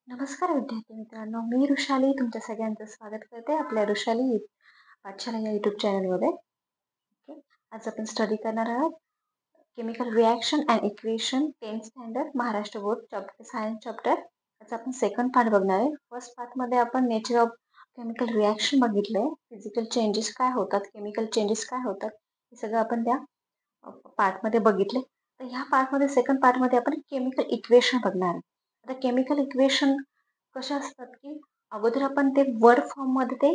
नमस्कार विद्यार्थी मित्रांनो, मी वृषाली तुमच्या सगळ्यांचं स्वागत करते आपल्या वृषाली पाठशाला या युट्यूब चॅनलमध्ये. ओके, आज आपण स्टडी करणार आहोत chemical reaction and equation 10th standard Maharashtra board chapter science chapter. आज आपण सेकंड पार्ट बघणार आहे. फर्स्ट पार्टमध्ये आपण नेचर ऑफ केमिकल रिॲक्शन बघितलंय, फिजिकल चेंजेस काय होतात, केमिकल चेंजेस काय होतात, हे सगळं आपण त्या पार्टमध्ये बघितले. तर ह्या पार्टमध्ये सेकंड पार्टमध्ये आपण केमिकल इक्वेशन बघणार आहे. आता केमिकल इक्वेशन कशा असतात की अगोदर आपण ते वर्ड फॉर्ममध्ये ते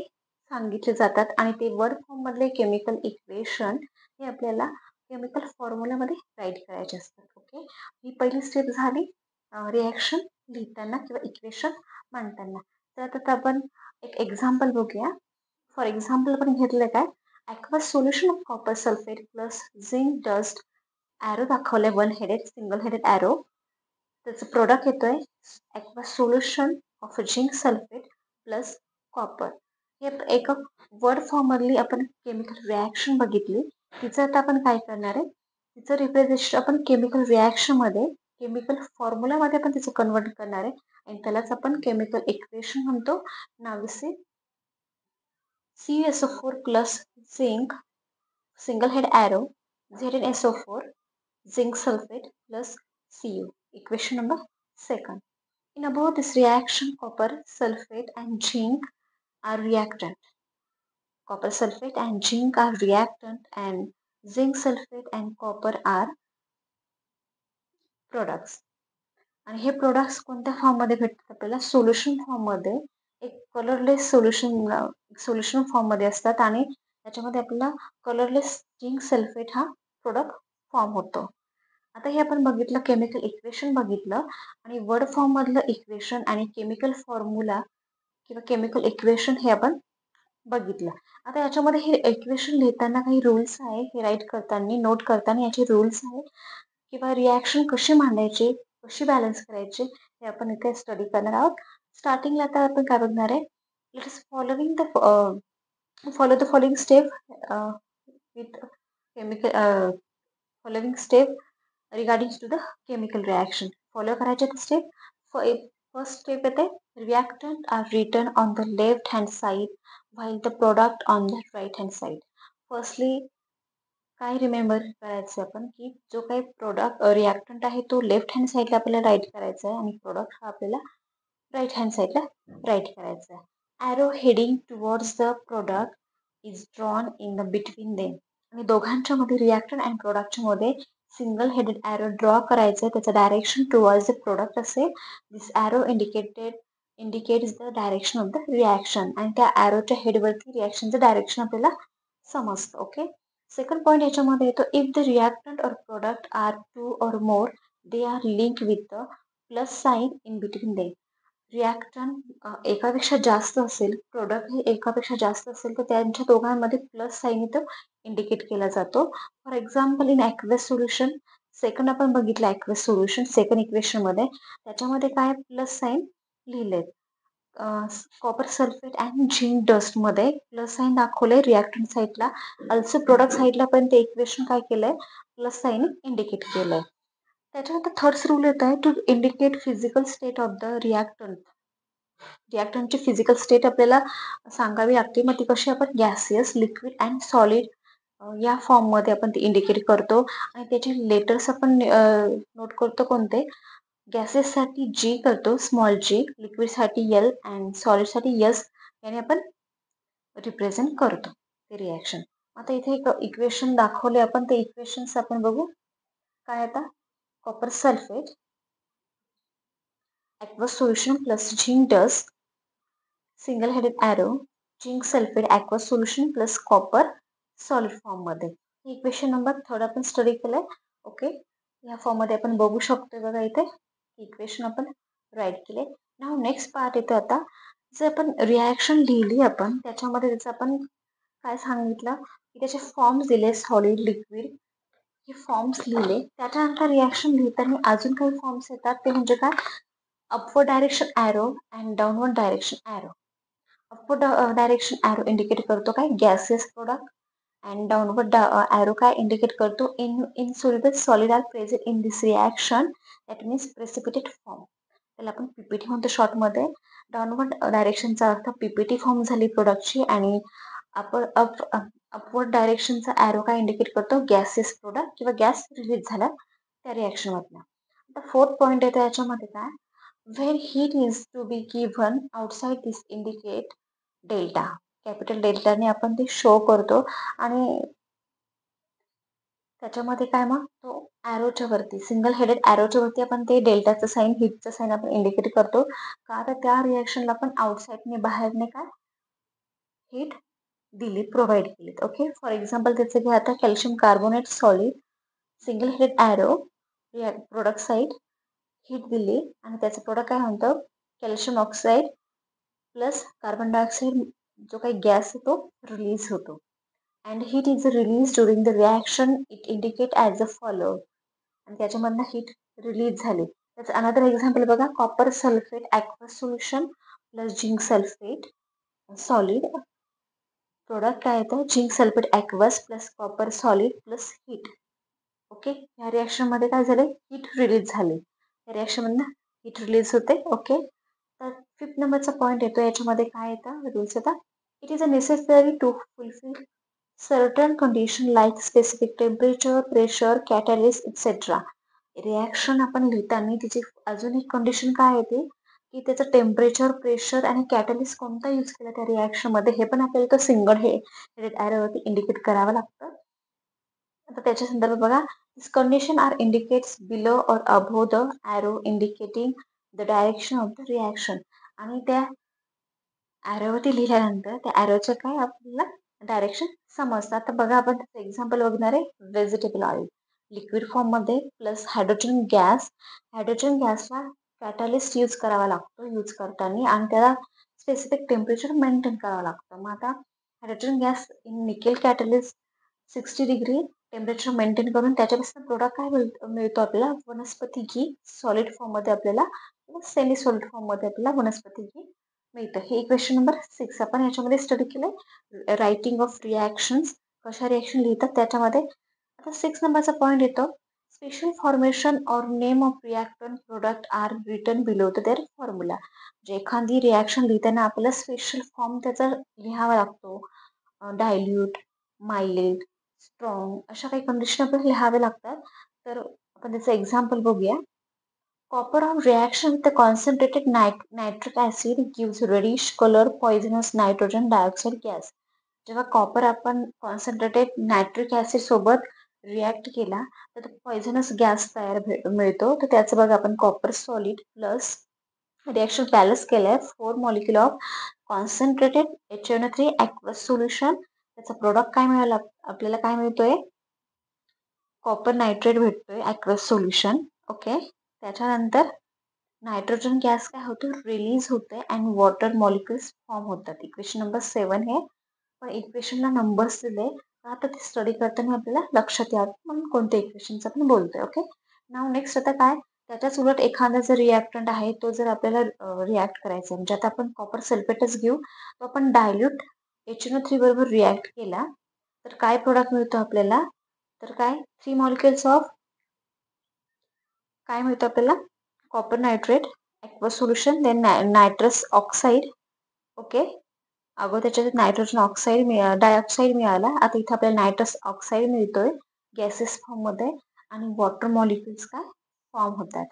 सांगितले जातात आणि ते वर्ड फॉर्ममधले केमिकल इक्वेशन हे आपल्याला केमिकल फॉर्म्युलामध्ये राईट करायचे असतात. ओके, ही पहिली स्टेप झाली रिॲक्शन लिहिताना किंवा इक्वेशन मांडताना. तर आता आपण एक एक्झाम्पल बघूया. फॉर एक्झाम्पल आपण घेतलं काय, aqueous solution of copper sulphate plus zinc dust, arrow दाखवलंय one headed single headed arrow. त्याचं प्रोडक्ट येतोय aqueous solution of zinc sulphate plus copper. हे एक वर्ड फॉर्म मधली आपण केमिकल रिॲक्शन बघितली. तिचं आता आपण काय करणार आहे, तिचं रिप्रेझेंटेशन आपण केमिकल रिॲक्शन मध्ये केमिकल फॉर्म्युलामध्ये आपण तिचं कन्वर्ट करणार आहे आणि त्यालाच आपण केमिकल इक्वेशन म्हणतो. नाविसे CuSO4 plus zinc single head arrow ZnSO4 zinc sulfate plus Cu. Equation number second. In about this reaction, copper sulfate and zinc are reactant. Copper sulfate and zinc are reactant and zinc sulfate and copper are products. आणि हे products कोणत्या फॉर्ममध्ये भेटतात आपल्याला, solution फॉर्ममध्ये. एक colourless solution फॉर्ममध्ये असतात आणि त्याच्यामध्ये आपल्याला कलरलेस झिंक सल्फेट हा प्रोडक्ट फॉर्म होतो. आता हे आपण बघितलं, केमिकल इक्वेशन बघितलं आणि वर्ड फॉर्म मधलं इक्वेशन आणि केमिकल फॉर्म्युला किंवा केमिकल इक्वेशन हे आपण बघितलं. आता याच्यामध्ये हे इक्वेशन लिहिताना काही रूल्स आहे, हे राईट करताना नोट करताना याचे रूल्स आहे किंवा रिॲक्शन कशी मांडायची, कशी बॅलन्स करायची, हे आपण इथे स्टडी करणार आहोत. स्टार्टिंगला आता आपण काय बघणार आहे, let us following the follow the following step with chemical following step regarding to the chemical reaction. Follow करायचे ते स्टेप. फर्स्ट स्टेप येते, reactant are written on the left hand side while the product on the right hand side. Firstly काय remember करायचं आपण की जो काही product reactant आहे तो लेफ्ट हँड साईडला आपल्याला राईट करायचा आहे आणि प्रोडक्ट हा आपल्याला राईट हँड साईडला राईट करायचा आहे. Arrow heading towards the product is drawn in the between them. आणि दोघांच्या मध्ये रिॲक्टंट अँड प्रोडक्टच्या मध्ये सिंगल हेडेड ॲरो ड्रॉ करायचं आहे, त्याचं डायरेक्शन टुवर्ड्स द प्रोडक्ट असेल. This arrow indicates the direction of the reaction आणि त्या ॲरोच्या हेडवरती रिॲक्शनचं डायरेक्शन आपल्याला समजतं. ओके, सेकंड पॉईंट याच्यामध्ये येतो, इफ द रिॲक्टंट और product are two or more they are link with the plus sign in between they. Reactant एकापेक्षा जास्त असेल, प्रोडक्ट हे एकापेक्षा जास्त असेल तर त्यांच्या दोघांमध्ये प्लस साईन इथं इंडिकेट केला जातो. For example in aqueous solution, second आपण बघितलं ॲक्वेस सोल्युशन सेकंड इक्वेशनमध्ये, त्याच्यामध्ये काय प्लस साईन लिहिले. कॉपर सल्फेट अँड झिंक डस्टमध्ये प्लस साईन दाखवलंय रिॲक्टंट साईडला, अल्सो प्रोडक्ट साईडला पण ते इक्वेशन काय केलंय, प्लस साईन इंडिकेट केलंय. त्याच्यानंतर थर्ड रूल येत आहे, to indicate physical state of the reactant. रिॲक्टंटची फिजिकल स्टेट आपल्याला सांगावी लागते, मग ती कशी आपण गॅसियस, लिक्विड अँड सॉलिड या फॉर्ममध्ये आपण ती इंडिकेट करतो आणि त्याचे लेटर्स आपण नोट करतो कोणते. गॅसेससाठी जी करतो स्मॉल जी, लिक्विडसाठी एल अँड सॉलिडसाठी एस याने आपण रिप्रेझेंट करतो ते रिॲक्शन. आता इथे एक इक्वेशन दाखवले आपण, ते इक्वेशन्स आपण बघू. काय आता, copper sulphate aqueous solution plus zinc dust single headed arrow zinc sulfate aqueous solution plus copper solid form मध्ये. इक्वेशन नंबर थर्ड आपण स्टडी केलंय. ओके, या फॉर्म मध्ये आपण बघू शकतो बघा, इथे इक्वेशन आपण राईट केले. नाव नेक्स्ट पार्ट येतो. आता जे आपण रिॲक्शन लिहिली आपण त्याच्यामध्ये त्याचं आपण काय सांगितलं की त्याचे फॉर्म्स दिले, सॉलिड, लिक्विड हे फॉर्म्स लिहिले. त्याच्यानंतर रिॲक्शन लिहिताना अजून काही फॉर्म्स येतात, ते म्हणजे काय, upward direction arrow and downward direction arrow. upward direction arrow indicate करतो काय gaseous product and downward arrow काय indicate करतो insoluble solid are present in this reaction, that means precipitate form. त्याला आपण पीपीटी म्हणतो शॉर्टमध्ये. डाऊनवर्ड डायरेक्शनचा अर्थ पीपीटी फॉर्म झाली प्रोडक्टची, आणि अपवर्ड डायरेक्शनचा ॲरो काय इंडिकेट करतो, गॅसेस प्रोडक्ट किंवा गॅस रिलीज झाला त्या रिॲक्शनमधला. आता फोर्थ पॉईंट येतो याच्यामध्ये काय, when heat is to be given outside this indicate delta. Capital डेल्टाने आपण ते शो करतो, आणि त्याच्यामध्ये काय मग तो ॲरोच्या वरती, सिंगल हेडेड ॲरोच्या वरती आपण ते डेल्टाचं साईन, हिटचं साईन आपण इंडिकेट करतो का, तर त्या रिॲक्शनला आपण आउटसाईडने बाहेरने काय हीट दिली, प्रोव्हाइड केली. ओके, फॉर एक्झाम्पल त्याचं घ्या आता, calcium carbonate solid, single headed arrow, product side heat दिली, आणि त्याचं प्रोडक्ट काय म्हणतं, calcium oxide plus carbon dioxide जो काही गॅस आहे तो रिलीज होतो. And heat is release during the reaction, it indicate as a follow. आणि त्याच्यामधनं हीट रिलीज झाली. त्याचं अनदर एक्झाम्पल बघा, copper sulphate aqueous solution plus zinc sulphate solid, product काय येतं, zinc sulphate aqueous plus copper solid plus heat. Okay, या रिॲक्शनमध्ये काय झालं, हीट रिलीज झाली, या रिॲक्शनमधनं हीट रिलीज होते. ओके, तर फिफ्थ नंबरचा पॉईंट येतो, याच्यामध्ये काय येतं, रूल्स येतात, it is a necessary to fulfil certain condition like specific temperature, pressure, catalyst etcetera. Reaction आपण लिहिताना तिची अजून एक कंडिशन काय येते, की त्याचं टेम्परेचर, प्रेशर आणि कॅटलिस्ट कोणता यूज केला त्या रिॲक्शनमध्ये, हे पण आपल्याला तो सिंगल हेडेड ॲरोवरती इंडिकेट करावं लागतं. आता त्याच्या संदर्भात बघा, दिस कंडिशन आर इंडिकेट्स बिलो और above the arrow indicating the direction of the reaction. आणि त्या ॲरोवरती लिहिल्यानंतर त्या ॲरोचं काय आपल्याला डायरेक्शन समजतं. आता बघा, आपण त्याचं एक्झाम्पल बघणार आहे, व्हेजिटेबल ऑइल लिक्विड फॉर्ममध्ये प्लस हायड्रोजन गॅस. हायड्रोजन गॅसला कॅटलिस्ट यूज करावा लागतो यूज करताना, आणि त्याला स्पेसिफिक टेम्परेचर मेंटेन करावं लागतं. मग आता hydrogen gas in nickel catalyst 60 degree temperature maintain करून त्याच्यापासून प्रोडक्ट काय मिळतो आपल्याला, वनस्पती घी सॉलिड फॉर्ममध्ये आपल्याला, सेमी सॉलिड फॉर्ममध्ये आपल्याला वनस्पती घी मिळतं. हे इक्वेशन नंबर 6 आपण याच्यामध्ये स्टडी केलंय, रायटिंग ऑफ रिॲक्शन्स, कशा रिॲक्शन लिहितात त्याच्यामध्ये. आता 6 नंबरचा पॉईंट येतो, स्पेशल फॉर्मेशन और name of reactant product are written below the their formula. जे एखादी रिॲक्शन लिहिताना आपल्याला स्पेशल फॉर्म त्याचा लिहावा लागतो, डायल्यूट, माइल्ड, स्ट्रॉंग, अशा काही कंडिशन आपल्याला लिहावे लागतात. तर आपण त्याचं एक्झाम्पल बघूया. Copper on reaction with the concentrated nitric acid gives reddish color poisonous nitrogen dioxide gas. जेव्हा कॉपर आपण कॉन्सन्ट्रेटेड नायट्रिक ॲसिड सोबत रिॲक्ट केला तर तो पॉयझनस गॅस तयार मिळतो. तर त्याचं बघा, आपण copper solid plus reaction balance केलंय, 4 molecule of concentrated HNO3 aqueous solution. त्याचा प्रोडक्ट काय मिळाला आपल्याला, काय मिळतोय, कॉपर नायट्रेट भेटतोय ॲक्वस सोल्युशन. ओके, त्याच्यानंतर नायट्रोजन गॅस काय होतो, रिलीज होते, अँड वॉटर मॉलिक्युल्स फॉर्म होतात. इक्वेशन नंबर 7 हे, पण इक्वेशनला नंबर्स दिले का, तर ते स्टडी करताना आपल्याला लक्षात यावं म्हणून कोणत्या इक्वेशनचं आपण बोलतोय. ओके, नाव नेक्स्ट आता काय, त्याच्याच उलट एखादा जर रिॲक्टंट आहे तो जर आपल्याला रिॲक्ट करायचा आहे, म्हणजे आता आपण कॉपर सल्फेटच घेऊ, तो आपण डायल्यूट HNO3 बरोबर रिॲक्ट केला तर काय प्रोडक्ट मिळतो आपल्याला, तर काय 3 मॉलिक्युल्स ऑफ काय मिळतं आपल्याला, copper nitrate aqueous solution, then nitrous oxide. Okay, अगोदर त्याच्यात नायट्रोजन ऑक्साईड डायऑक्साईड मिळाला, आता इथे आपल्याला नायट्रस ऑक्साईड मिळतोय गॅसेस फॉर्ममध्ये, आणि वॉटर मॉलिक्युल्स काय फॉर्म होतात.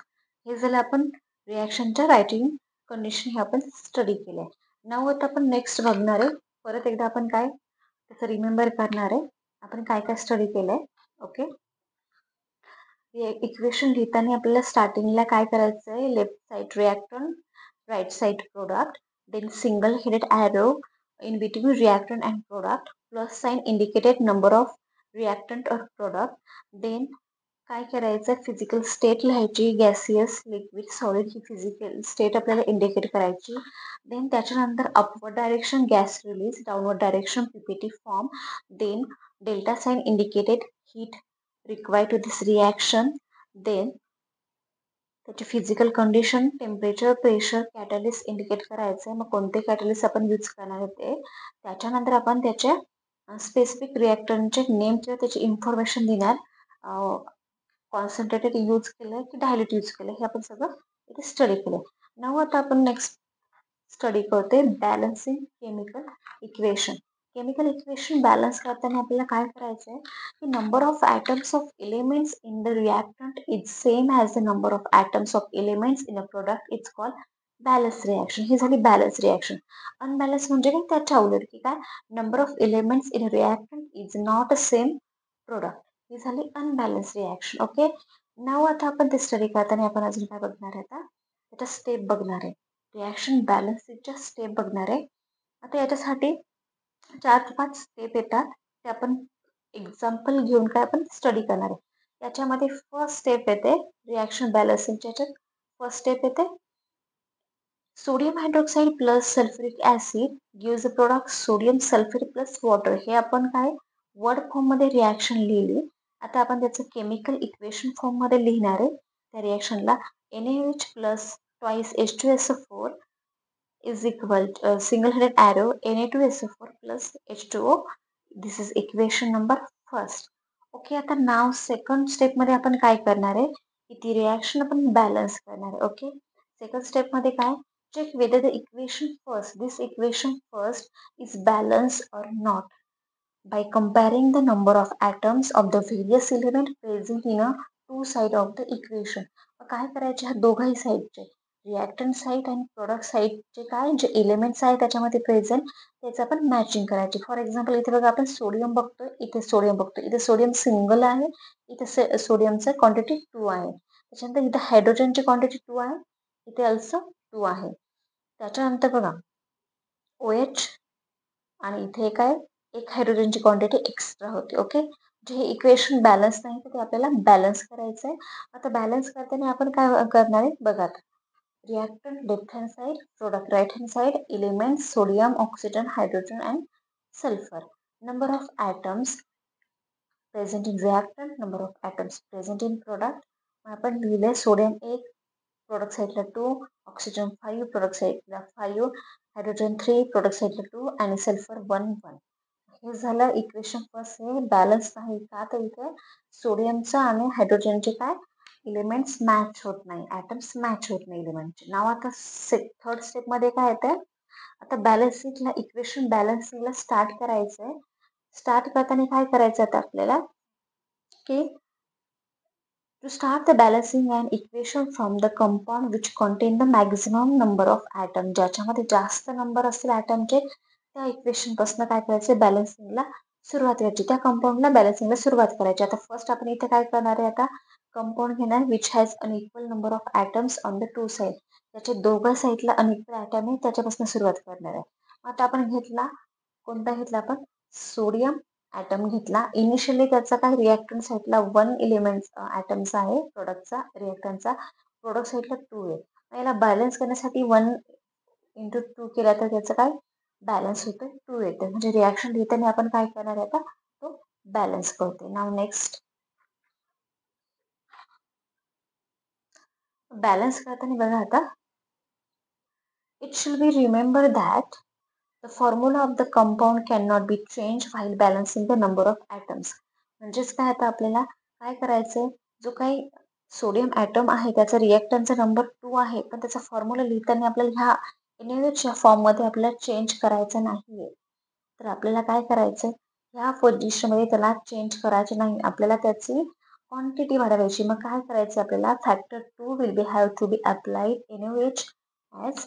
हे झालं आपण रिॲक्शनच्या रायटिंग कंडिशन हे आपण स्टडी केलं आहे. नाव आता आपण नेक्स्ट बघणार आहे, परत एकदा आपण काय त्याचं रिमेंबर करणार आहे, आपण काय काय स्टडी केलं आहे. ओके, इक्वेशन लिहिताना आपल्याला स्टार्टिंगला काय करायचं आहे, left side reactant, right side product, then single headed arrow in between reactant and product, plus sign indicated number of reactant और प्रोडक्ट. देन काय करायचं, फिजिकल स्टेट लिहायची, गॅसियस, लिक्विड, सॉलिड ही फिजिकल स्टेट आपल्याला इंडिकेट करायची. Then त्याच्यानंतर upward direction gas release, downward direction PPT form, then delta sign indicated heat required to this reaction. Then त्याची physical condition, temperature, pressure, catalyst indicate करायचं आहे. मग कोणते catalyst आपण यूज करणार आहे ते, त्याच्यानंतर आपण त्याच्या स्पेसिफिक रिॲक्टंटचे नेम किंवा त्याची इन्फॉर्मेशन देणार, कॉन्सन्ट्रेटेड यूज केलं की डायल्यूट यूज केलं, हे आपण सगळं इथे स्टडी केलं. नाव आता आपण नेक्स्ट स्टडी करते balancing chemical equation. Chemical equation balance करताना आपल्याला काय करायचं आहे की number of atoms of elements in the reactant is same as the number of atoms of elements in a product. It's called balance reaction. ही झाली balance reaction. Unbalance म्हणजे काय, त्याच्या उलट की काय, number of elements in a reactant is not a same product. ही झाली अनबॅलन्स रिॲक्शन. ओके, नाव आता आपण ते स्टडी करताना आपण अजून काय बघणार आहे, आता त्याच्या स्टेप बघणार आहे. रिॲक्शन बॅलन्सिंगच्या स्टेप बघणार आहे. आता याच्यासाठी 4 ते 5 स्टेप येतात, ते आपण एक्झाम्पल घेऊन काय आपण स्टडी करणार आहे. याच्यामध्ये फर्स्ट स्टेप येते रिॲक्शन बॅलन्सिंगच्या याच्यात. फर्स्ट स्टेप येते sodium hydroxide plus sulphuric acid gives a product sodium sulphate plus water. हे आपण काय वर्ड फॉर्ममध्ये रिॲक्शन लिहिली. आता आपण त्याचं केमिकल इक्वेशन फॉर्ममध्ये लिहिणार आहे. त्या रिॲक्शनला NaOH plus twice H2SO4 is equal to single-headed arrow Na2SO4 plus H2O. This is equation number first. Okay, आता नाव सेकंड स्टेपमध्ये आपण काय करणार आहे की ती रिॲक्शन आपण बॅलन्स करणार आहे. ओके, सेकंड स्टेपमध्ये काय, check whether the equation first, this equation first is balanced or not by comparing the number of atoms of the various element present in a two side of the equation. काय करायचे, ह्या दोघाही साईडचे reactant side आणि product साईडचे काय जे elements आहेत त्याच्यामध्ये प्रेझेंट त्याचं आपण मॅचिंग करायची. फॉर एक्झाम्पल इथे बघा आपण सोडियम बघतोय, इथे सोडियम बघतोय, इथे सोडियम सिंगल आहे, इथे सोडियमचं क्वांटिटी 2 आहे. त्याच्यानंतर इथे हायड्रोजनची क्वांटिटी 2 आहे, इथे ऑल्सो 2 आहे. त्याच्यानंतर बघा OH आणि इथे काय एक हायड्रोजनची क्वांटिटी एक्स्ट्रा होती. ओके, जे हे इक्वेशन बॅलन्स नाही तर ते आपल्याला बॅलन्स करायचं आहे. आता बॅलन्स करताना आपण काय करणार आहे बघा, reactant left hand side, product right hand side, elements sodium, oxygen, hydrogen and sulphur. Number of atoms present in reactant, number of atoms present in product. आपण लिहिले सोडियम 1, प्रोडक्ट साईडला 2, ऑक्सिजन 5, प्रोडक्ट साईडला 5, हायड्रोजन 3, प्रोडक्ट साईडला 2 आणि sulphur 1. हे झालं equation first. हे balance नाही का, तर इथे सोडियमचा आणि हायड्रोजनचे काय एलिमेंट्स मॅच होत नाही, ॲटम्स मॅच होत नाही एलिमेंटचे. नाव आता थर्ड स्टेपमध्ये काय येतं, आता बॅलन्सिंगला इक्वेशन बॅलन्सिंगला स्टार्ट करायचं आहे. स्टार्ट करताना काय करायचं आता आपल्याला की to start the balancing an equation from the compound which contain the maximum number of atoms. ज्याच्यामध्ये जास्त नंबर असतील ॲटमचे त्या इक्वेशन पासून काय करायचं, बॅलन्सिंगला सुरुवात करायची, त्या कंपाऊंडला बॅलन्सिंगला सुरुवात करायची. आता फर्स्ट आपण इथे काय करणार आहे, आता कंपाऊंड घेणार which has unequal number of atoms on the two side. त्याच्या दोघं साईडला अनइक्वल ॲटम आहे, त्याच्यापासून सुरुवात करणार आहे. आता आपण घेतला कोणता घेतला, आपण सोडियम ॲटम घेतला. इनिशियली त्याचा काय रिॲक्टंट साईडला 1 एलिमेंट ॲटमचा आहे, प्रोडक्टचा रिॲक्टंटचा प्रोडक्ट साईडला 2 आहे. याला बॅलन्स करण्यासाठी 1 × 2 केला तर त्याचं काय बॅलन्स होतं 2 येतं. म्हणजे रिॲक्शन लिहिताना आपण काय करणार आहे, आता तो बॅलन्स करते. नाव नेक्स्ट बॅलन्स करताना बघा, आता it should be remember that the formula of the compound cannot be changed while balancing the number of atoms. म्हणजेच काय, आता आपल्याला काय करायचंय, जो काही सोडियम ॲटम आहे त्याचा रिॲक्टंटचा नंबर 2 आहे, पण त्याचा फॉर्म्युला लिहिताना आपल्याला ह्या NaOHच्या फॉर्ममध्ये आपल्याला चेंज करायचं नाहीये. तर आपल्याला काय करायचंय, ह्या पोझिशनमध्ये त्याला चेंज करायचं नाही, आपल्याला त्याची क्वांटिटी वाढवायची. मग काय करायचं, आपल्याला factor 2 will be have to be applied NaOH as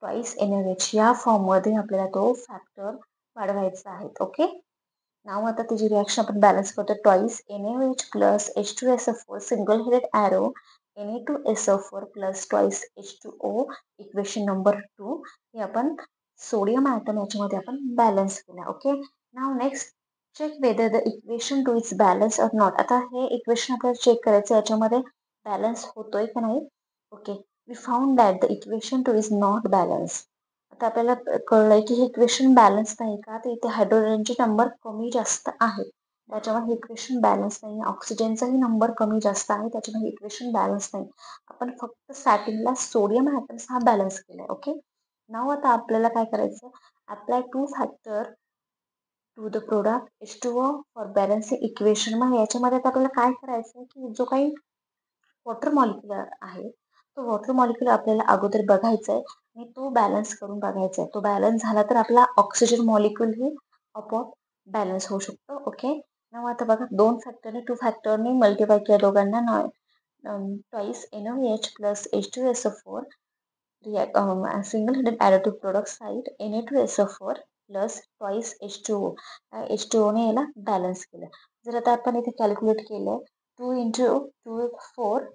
twice NaOH या फॉर्ममध्ये आपल्याला तो फॅक्टर वाढवायचा आहे. ओके, नाव आता त्याची रिॲक्शन आपण बॅलन्स करतो. Twice NaOH plus H2SO4 single headed arrow Na2SO4 plus twice H2O equation number 2. हे आपण सोडियम ॲटम याच्यामध्ये आपण बॅलन्स केला. Okay, now next check whether the equation 2 is balance or not. आता हे इक्वेशन आपल्याला चेक करायचं याच्यामध्ये बॅलन्स होतोय का नाही. Okay, we found that the equation 2 is not balance. आता आपल्याला कळलंय की हे इक्वेशन बॅलन्स नाही का, तर इथे हायड्रोजनचे नंबर कमी जास्त आहेत, त्याच्यामुळे हे इक्वेशन बॅलन्स नाही. ऑक्सिजनचाही नंबर कमी जास्त आहे, त्याच्यामुळे इक्वेशन बॅलन्स नाही. आपण फक्त स्टार्टिंगला सोडियम ॲटम्स हा बॅलन्स केलाय. ओके, नाव आता आपल्याला काय करायचं, apply 2 factor to the product H2O for balancing equation. मग याच्यामध्ये आता आपल्याला काय करायचं की जो काही वॉटर मॉलिक्युलर आहे तो वॉटर मॉलिक्यूल आपल्याला अगोदर बघायचा आहे आणि तो बॅलन्स करून बघायचा आहे. तो बॅलन्स झाला तर आपला ऑक्सिजन मॉलिक्यूल ही आपोआप बॅलन्स होऊ शकतो. ओके. मग आता बघा 2 फॅक्टरने 2 फॅक्टरने मल्टिप्लाय केल्या दोघांना twice NaOH plus H2SO4 react single headed additive product side Na2SO4 plus twice H2O. H2O ने याला बॅलन्स केलं. जर आता आपण इथे कॅल्क्युलेट केलं 2 इंटू 2 4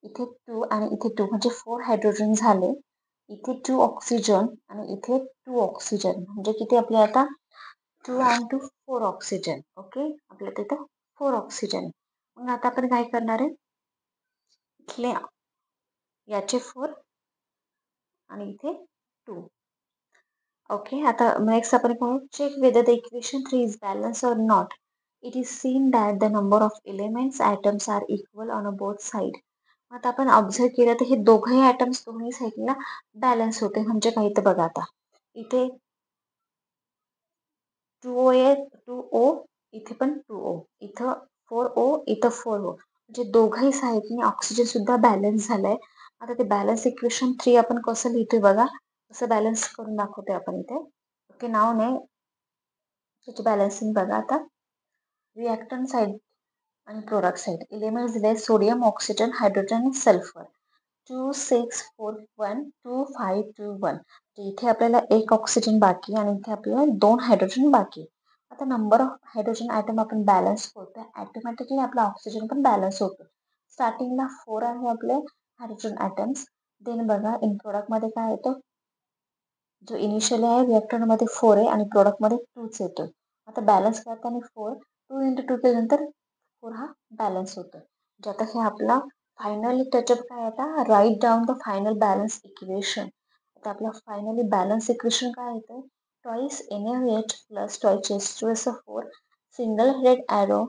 इथे 2 आणि इथे 2 म्हणजे 4 हायड्रोजन झाले. इथे 2 ऑक्सिजन आणि इथे 2 ऑक्सिजन म्हणजे किती आपले आता 2 and 2 4 ऑक्सिजन. ओके. आपल्या तिथं 4 ऑक्सिजन. मग आता आपण काय करणार आहे इथले याचे 4 आणि इथे 2. ओके. आता नेक्स्ट आपण पाहू check whether the equation 3 is balance or not. It is seen that the number of elements atoms are equal on both side. आता आपण ऑब्झर्व केलं तर हे दोघंही ॲटम्स दोन्ही साईडला बॅलन्स होते. म्हणजे काही तर बघा आता इथे 2O आहे 2O इथे पण 2O इथं 4O इथं 4O म्हणजे दोघंही साईडने ऑक्सिजन सुद्धा बॅलन्स झालंय. आता ते बॅलन्स इक्वेशन 3 आपण कसं लिहितोय बघा कसं बॅलन्स करून दाखवतोय आपण इथे. ओके. नाव नाही त्याची बॅलन्सिंग बघा आता रिॲक्टंट साईड आणि प्रोडक्ट साईड एलिमेंट्स दिले सोडियम ऑक्सिजन हायड्रोजन आणि सल्फर 2 6 4 1 2 5 2 1. इथे आपल्याला एक ऑक्सिजन बाकी आणि इथे आपल्याला 2 हायड्रोजन बाकी. आता नंबर ऑफ हायड्रोजन ॲटम आपण बॅलन्स करतोय ॲटोमॅटिकली आपला ऑक्सिजन पण बॅलन्स होतो. स्टार्टिंगला 4 आहे आपले हायड्रोजन ॲटम्स. देन बघा इन प्रोडक्टमध्ये काय येतं जो इनिशियली आहे रिॲक्टरमध्ये 4 आहे आणि प्रोडक्टमध्ये 2च येतो. आता बॅलन्स करताना 4 2 इंटू 2 केल्यानंतर 4 हा बॅलन्स होतो. म्हणजे आता हे आपला फायनली टचअप काय आता write down the final balance equation. आता आपला फायनली बॅलन्स इक्वेशन काय येतं twice NaOH plus twice H2SO4 single headed arrow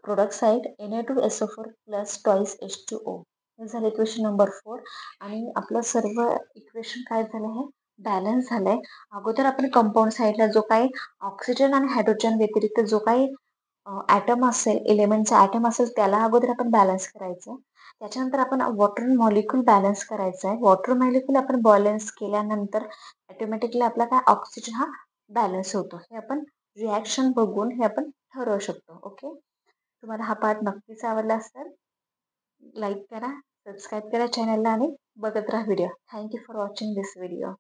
product side Na2SO4 plus twice H2O. हे झालं इक्वेशन नंबर 4 आणि आपलं सर्व इक्वेशन काय झालं आहे बॅलन्स झालंय. अगोदर आपण कंपाऊंड साईडला जो काही ऑक्सिजन आणि हायड्रोजन व्यतिरिक्त जो काही ॲटम असेल एलिमेंटचा ॲटम असेल त्याला अगोदर आपण बॅलन्स करायचं. त्याच्यानंतर आपण वॉटर मॉलिक्यूल बॅलन्स करायचा आहे. वॉटर मॉलिक्यूल आपण बॅलन्स केल्यानंतर ऑटोमॅटिकली आपला काय ऑक्सिजन हा बॅलन्स होतो. हे आपण रिॲक्शन बघून हे आपण ठरवू शकतो. ओके. तुम्हाला हा पार्ट नक्कीच आवडला असेल लाईक करा सबस्क्राईब करा चॅनलला आणि बघत राहा video. Thank you for watching this video.